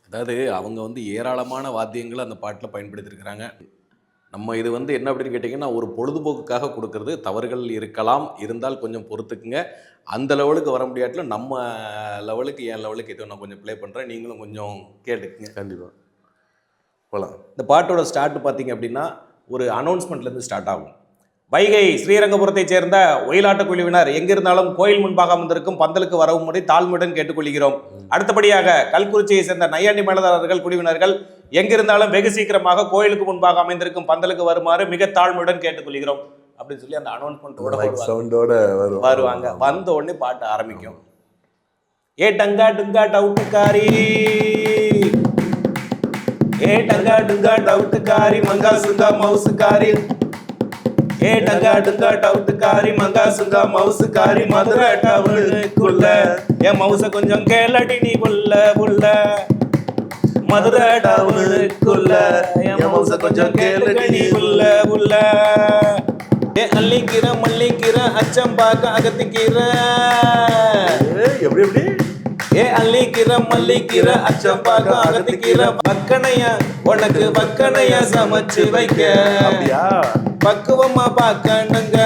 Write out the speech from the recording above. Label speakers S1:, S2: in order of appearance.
S1: அதாவது அவங்க வந்து ஏராளமான வாத்தியங்களை அந்த பாட்டில் பயன்படுத்தியிருக்கிறாங்க. நம்ம இது வந்து என்ன அப்படின்னு கேட்டிங்கன்னா, ஒரு பொழுதுபோக்குக்காக கொடுக்கறது. தவறுகள் இருக்கலாம், இருந்தால் கொஞ்சம் பொறுத்துக்குங்க. அந்த லெவலுக்கு வர முடியாட்டிலும் நம்ம லெவலுக்கு, என் லெவலுக்கு ஏதோ நான் கொஞ்சம் ப்ளே பண்ணுறேன். நீங்களும் கொஞ்சம் கேட்டுக்குங்க.
S2: கண்டிப்பாக போகலாம்.
S1: இந்த பாட்டோட ஸ்டார்ட் பார்த்தீங்க அப்படின்னா, ஒரு அனௌன்ஸ்மெண்ட்லேருந்து ஸ்டார்ட் ஆகும். வைகை ஸ்ரீரங்கபுரத்தைச் சேர்ந்த ஒயிலாட்ட குழுவினர் எங்கிருந்தாலும் கோயில் முன்பாக அமர்ந்திருக்கும் பந்தலுக்கு வரவும்படி தாழ்மையுடன் கேட்டுக்கொள்கிறோம். அடுத்தபடியாக கல்குறிச்சியை சேர்ந்த நையாண்டி மேளதாரர்கள் குழுவினர்கள் எங்கிருந்தாலும் வெகு சீக்கிரமாக கோயிலுக்கு முன்பாக அமைந்திருக்கும் பந்தலுக்கு வருமாறு மிக தாழ்மையுடன் கேட்டுக்கொள்கிறோம் அப்படின்னு சொல்லி அந்த அனௌன்ஸ்மெண்டோட வருவாங்க. வந்த உடனே பாட்டு ஆரம்பிக்கும். ஏ டங்கா டுங்கா டவுட்டுக்காரி, ஏ டங்கா டுங்கா டவுட்டுக்காரி, மங்கா சுங்கா மவுசுக்காரி, ஏ டங்கா டுங்கா டவுட்டுக்காரி, மங்கா சுங்கா மவுசுக்காரி, மதுரை டவுனுக்குள்ள என் மவுச கொஞ்சம் கேளடி நீ புள்ள புள்ள, மதுரை டவுனுக்குள்ள என் மவுச கொஞ்சம் கேளடி நீ புள்ள புள்ள, ஏ அள்ளிக்கிற மல்லிக்கிற அச்சம் பார்க்க அகத்திக்கிற,
S2: எப்படி எப்படி
S1: ஏ அள்ளிக்கிற மல்லிக்கிற அச்சம் பார்க்க அகத்திக்கிற, வக்கனையா உனக்கு வக்கனையா சமைச்சு வைக்க,
S2: அப்படியா
S1: பக்குவமா பார்க்கணுங்க